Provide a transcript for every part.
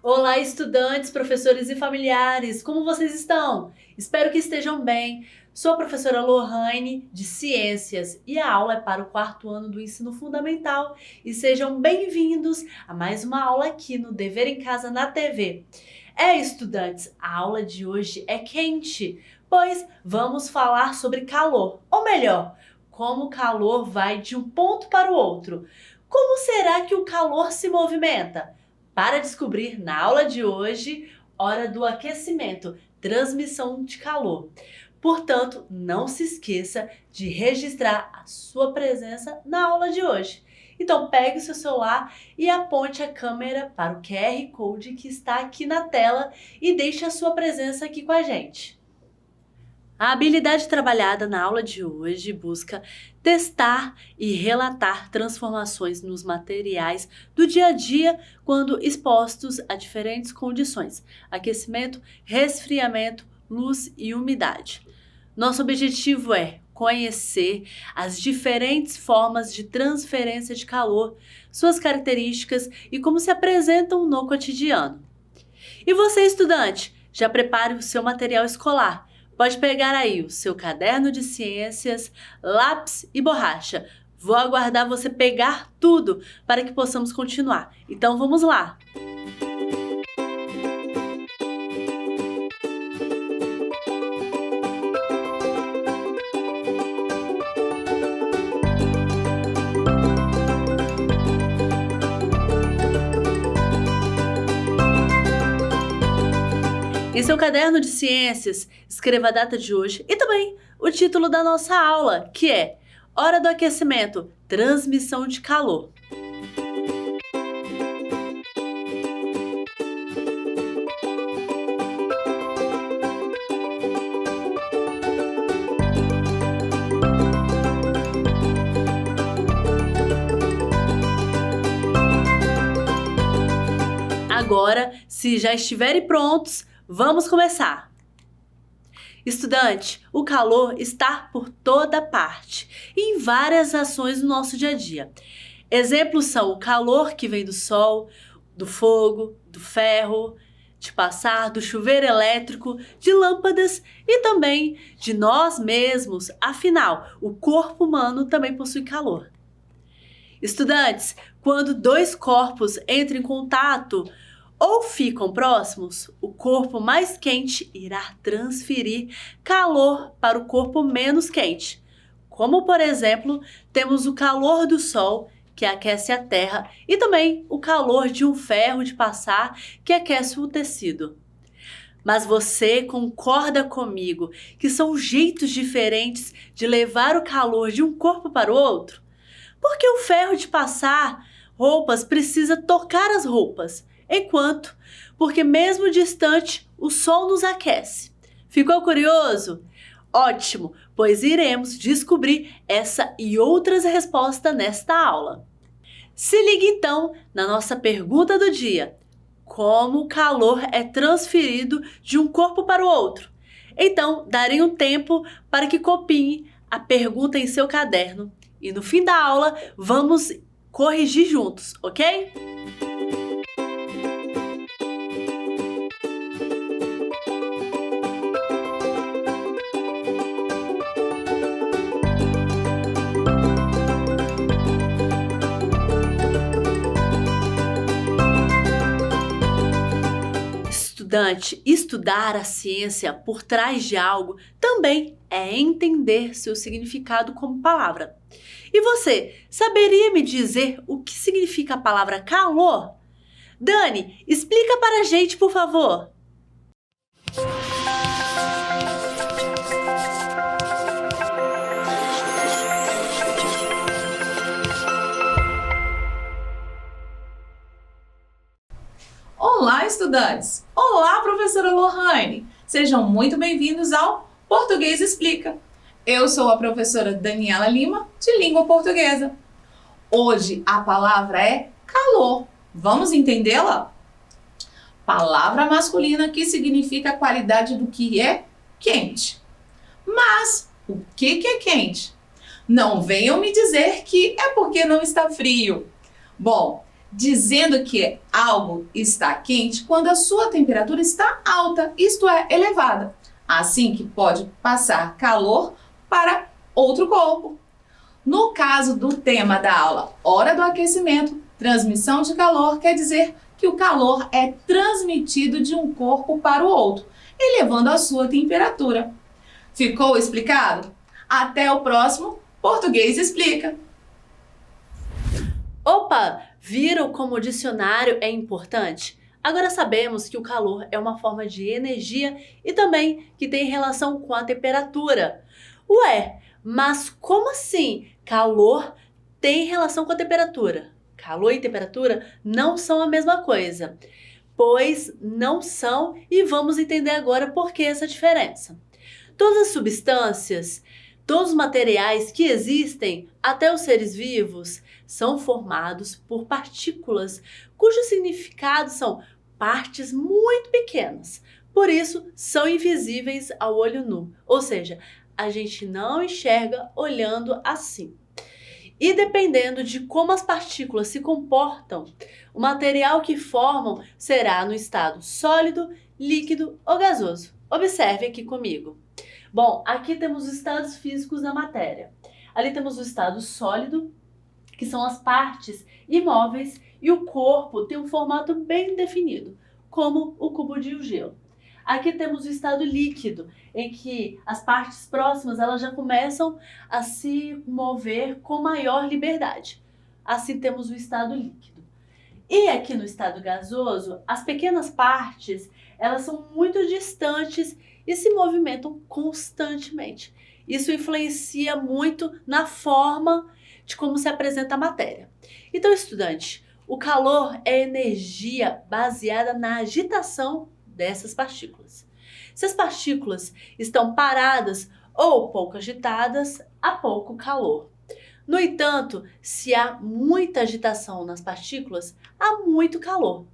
Olá, estudantes, professores e familiares, como vocês estão? Espero que estejam bem. Sou a professora Lohane, de Ciências, e a aula é para o 4º ano do Ensino Fundamental. E sejam bem-vindos a mais uma aula aqui no Dever em Casa na TV. Estudantes, a aula de hoje é quente, pois vamos falar sobre calor, ou melhor, como o calor vai de um ponto para o outro. Como será que o calor se movimenta? Para descobrir na aula de hoje, hora do aquecimento, transmissão de calor. Portanto, não se esqueça de registrar a sua presença na aula de hoje. Então, pegue o seu celular e aponte a câmera para o QR Code que está aqui na tela e deixe a sua presença aqui com a gente. A habilidade trabalhada na aula de hoje busca testar e relatar transformações nos materiais do dia a dia quando expostos a diferentes condições: aquecimento, resfriamento, luz e umidade. Nosso objetivo é conhecer as diferentes formas de transferência de calor, suas características e como se apresentam no cotidiano. E você, estudante, já prepare o seu material escolar. Pode pegar aí o seu caderno de ciências, lápis e borracha. Vou aguardar você pegar tudo para que possamos continuar. Então vamos lá! Em seu caderno de ciências, escreva a data de hoje e também o título da nossa aula, que é Hora do Aquecimento, Transmissão de Calor. Agora, se já estiverem prontos, vamos começar! Estudante, o calor está por toda parte e em várias ações do nosso dia a dia. Exemplos são o calor que vem do sol, do fogo, do ferro, de passar, do chuveiro elétrico, de lâmpadas e também de nós mesmos. Afinal, o corpo humano também possui calor. Estudantes, quando dois corpos entram em contato ou ficam próximos, o corpo mais quente irá transferir calor para o corpo menos quente. Como, por exemplo, temos o calor do sol, que aquece a terra, e também o calor de um ferro de passar, que aquece o tecido. Mas você concorda comigo que são jeitos diferentes de levar o calor de um corpo para o outro? Porque o ferro de passar roupas precisa tocar as roupas, enquanto, porque mesmo distante, o sol nos aquece. Ficou curioso? Ótimo, pois iremos descobrir essa e outras respostas nesta aula. Se ligue então na nossa pergunta do dia: como o calor é transferido de um corpo para o outro? Então, darei um tempo para que copie a pergunta em seu caderno e no fim da aula vamos corrigir juntos, ok? Estudante, estudar a ciência por trás de algo também é entender seu significado como palavra. E você, saberia me dizer o que significa a palavra calor? Dani, explica para a gente, por favor. Olá, estudantes! Olá, professora Lohane! Sejam muito bem-vindos ao Português Explica. Eu sou a professora Daniela Lima, de Língua Portuguesa. Hoje a palavra é calor. Vamos entendê-la? Palavra masculina que significa a qualidade do que é quente. Mas o que é quente? Não venham me dizer que é porque não está frio. Bom, dizendo que algo está quente quando a sua temperatura está alta, isto é, elevada. Assim que pode passar calor para outro corpo. No caso do tema da aula Hora do Aquecimento, transmissão de calor quer dizer que o calor é transmitido de um corpo para o outro, elevando a sua temperatura. Ficou explicado? Até o próximo Português Explica! Opa! Viram como o dicionário é importante? Agora sabemos que o calor é uma forma de energia e também que tem relação com a temperatura. Ué, mas como assim calor tem relação com a temperatura? Calor e temperatura não são a mesma coisa. Pois não são, e vamos entender agora por que essa diferença. Todas as substâncias, todos os materiais que existem, até os seres vivos, são formados por partículas cujos significados são partes muito pequenas. Por isso, são invisíveis ao olho nu, ou seja, a gente não enxerga olhando assim. E dependendo de como as partículas se comportam, o material que formam será no estado sólido, líquido ou gasoso. Observe aqui comigo. Bom, aqui temos os estados físicos da matéria. Ali temos o estado sólido, que são as partes imóveis, e o corpo tem um formato bem definido, como o cubo de gelo. Aqui temos o estado líquido, em que as partes próximas elas já começam a se mover com maior liberdade. Assim temos o estado líquido. E aqui no estado gasoso, as pequenas partes elas são muito distantes e se movimentam constantemente. Isso influencia muito na forma de como se apresenta a matéria. Então, estudante, o calor é energia baseada na agitação dessas partículas. Se as partículas estão paradas ou pouco agitadas, há pouco calor. No entanto, se há muita agitação nas partículas, há muito calor.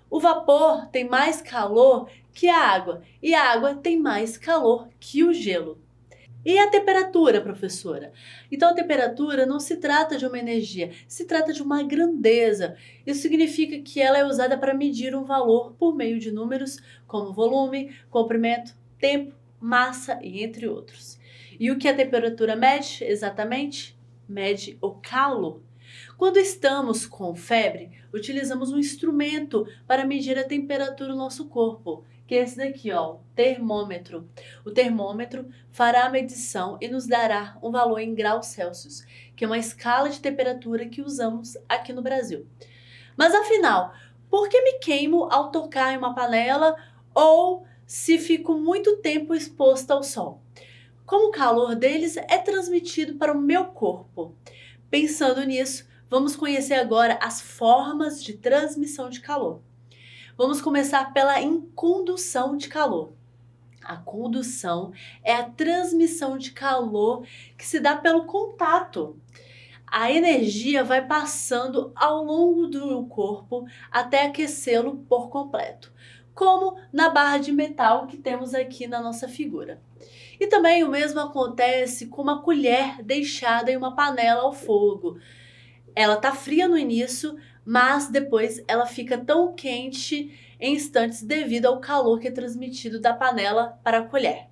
O vapor tem mais calor que a água e a água tem mais calor que o gelo. E a temperatura, professora? Então a temperatura não se trata de uma energia, se trata de uma grandeza. Isso significa que ela é usada para medir um valor por meio de números como volume, comprimento, tempo, massa e entre outros. E o que a temperatura mede exatamente? Mede o calor. Quando estamos com febre, utilizamos um instrumento para medir a temperatura do nosso corpo, que é esse daqui, ó, termômetro. O termômetro fará a medição e nos dará um valor em graus Celsius, que é uma escala de temperatura que usamos aqui no Brasil. Mas afinal, por que me queimo ao tocar em uma panela ou se fico muito tempo exposta ao sol? Como o calor deles é transmitido para o meu corpo. Pensando nisso, vamos conhecer agora as formas de transmissão de calor. Vamos começar pela incondução de calor. A condução é a transmissão de calor que se dá pelo contato. A energia vai passando ao longo do corpo até aquecê-lo por completo, como na barra de metal que temos aqui na nossa figura. E também o mesmo acontece com uma colher deixada em uma panela ao fogo. Ela está fria no início, mas depois ela fica tão quente em instantes devido ao calor que é transmitido da panela para a colher.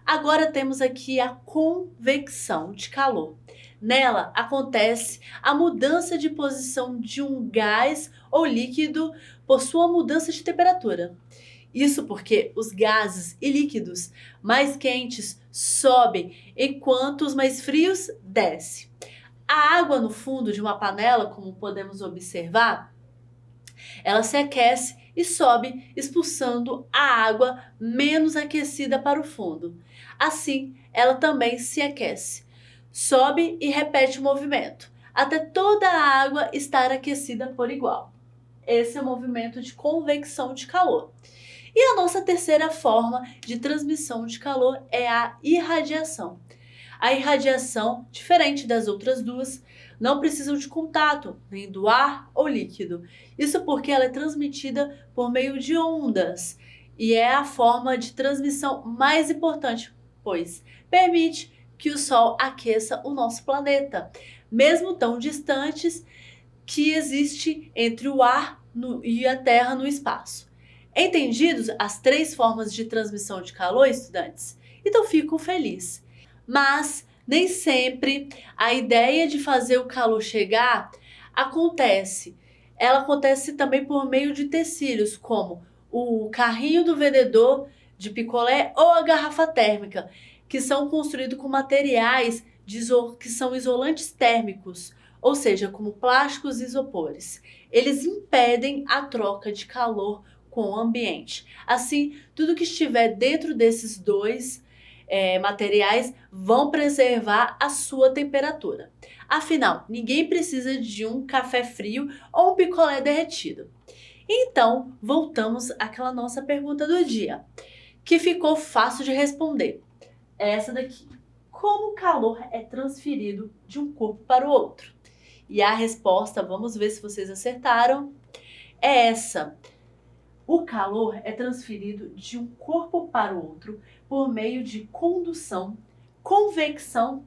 Agora temos aqui a convecção de calor. Nela acontece a mudança de posição de um gás ou líquido por sua mudança de temperatura. Isso porque os gases e líquidos mais quentes sobem enquanto os mais frios descem. A água no fundo de uma panela, como podemos observar, ela se aquece e sobe, expulsando a água menos aquecida para o fundo. Assim, ela também se aquece, sobe e repete o movimento, até toda a água estar aquecida por igual. Esse é o movimento de convecção de calor. E a nossa terceira forma de transmissão de calor é a irradiação. A irradiação, diferente das outras duas, não precisa de contato, nem do ar ou líquido. Isso porque ela é transmitida por meio de ondas e é a forma de transmissão mais importante, pois permite que o Sol aqueça o nosso planeta. Mesmo tão distantes, que existe entre o ar e a terra no espaço. Entendidos as 3 formas de transmissão de calor, estudantes? Então fico feliz. Mas nem sempre a ideia de fazer o calor chegar acontece. Ela acontece também por meio de utensílios, como o carrinho do vendedor de picolé ou a garrafa térmica, que são construídos com materiais que são isolantes térmicos, ou seja, como plásticos e isopores. Eles impedem a troca de calor com o ambiente. Assim, tudo que estiver dentro desses 2 materiais vão preservar a sua temperatura. Afinal, ninguém precisa de um café frio ou um picolé derretido. Então, voltamos àquela nossa pergunta do dia, que ficou fácil de responder. Essa daqui. Como o calor é transferido de um corpo para o outro? E a resposta, vamos ver se vocês acertaram, é essa. O calor é transferido de um corpo para o outro por meio de condução, convecção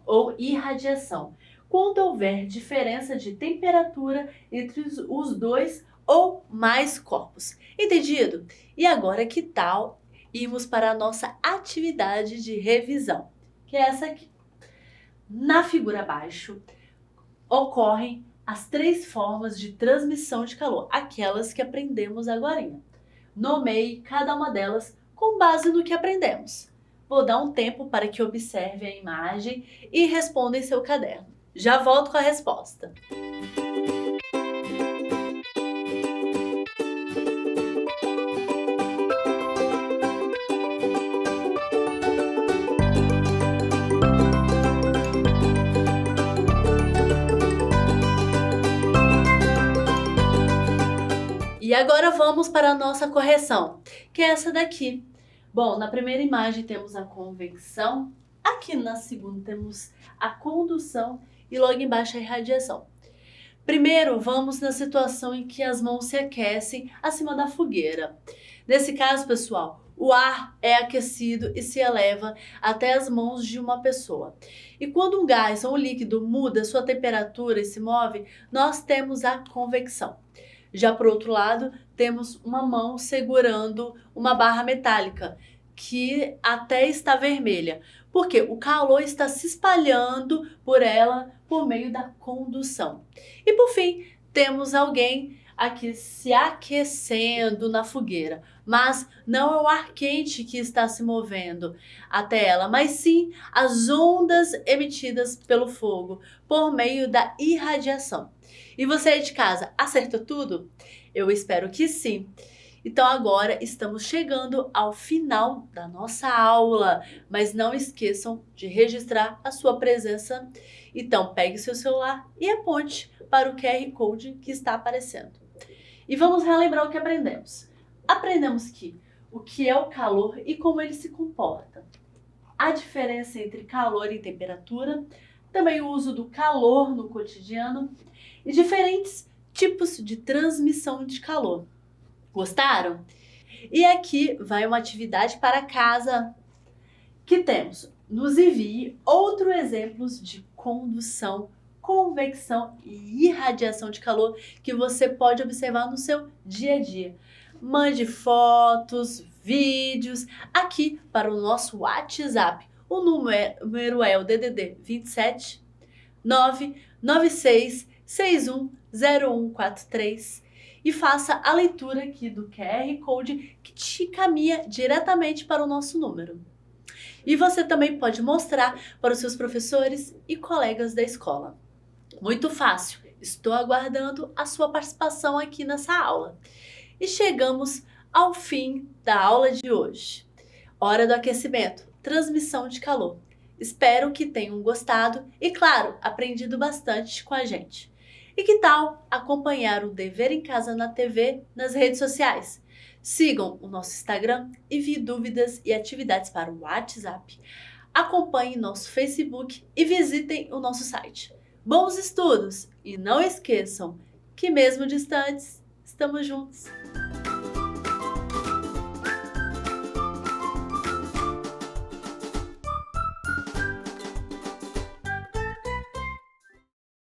ou irradiação, quando houver diferença de temperatura entre os 2 ou mais corpos. Entendido? E agora que tal irmos para a nossa atividade de revisão, que é essa aqui. Na figura abaixo ocorrem as 3 formas de transmissão de calor, aquelas que aprendemos agora. Nomeie cada uma delas com base no que aprendemos. Vou dar um tempo para que observe a imagem e responda em seu caderno. Já volto com a resposta. E agora vamos para a nossa correção, que é essa daqui. Bom, na primeira imagem temos a convecção, aqui na segunda temos a condução e logo embaixo a irradiação. Primeiro, vamos na situação em que as mãos se aquecem acima da fogueira. Nesse caso, pessoal, o ar é aquecido e se eleva até as mãos de uma pessoa. E quando um gás ou um líquido muda sua temperatura e se move, nós temos a convecção. Já por outro lado, temos uma mão segurando uma barra metálica, que até está vermelha, porque o calor está se espalhando por ela por meio da condução. E por fim, temos alguém aqui se aquecendo na fogueira, mas não é o ar quente que está se movendo até ela, mas sim as ondas emitidas pelo fogo por meio da irradiação. E você aí de casa, acertou tudo? Eu espero que sim. Então agora estamos chegando ao final da nossa aula, mas não esqueçam de registrar a sua presença. Então pegue seu celular e aponte para o QR Code que está aparecendo. E vamos relembrar o que aprendemos. Aprendemos o que é o calor e como ele se comporta. A diferença entre calor e temperatura, também o uso do calor no cotidiano e diferentes tipos de transmissão de calor. Gostaram? E aqui vai uma atividade para casa que temos. Nos envie outros exemplos de condução, convecção e irradiação de calor que você pode observar no seu dia a dia. Mande fotos, vídeos aqui para o nosso WhatsApp. O número é o DDD 27 996 610143 e faça a leitura aqui do QR Code que te caminha diretamente para o nosso número. E você também pode mostrar para os seus professores e colegas da escola. Muito fácil, estou aguardando a sua participação aqui nessa aula. E chegamos ao fim da aula de hoje. Hora do aquecimento, transmissão de calor. Espero que tenham gostado e, claro, aprendido bastante com a gente. E que tal acompanhar o Dever em Casa na TV nas redes sociais? Sigam o nosso Instagram, envie dúvidas e atividades para o WhatsApp. Acompanhem nosso Facebook e visitem o nosso site. Bons estudos! E não esqueçam que mesmo distantes, estamos juntos!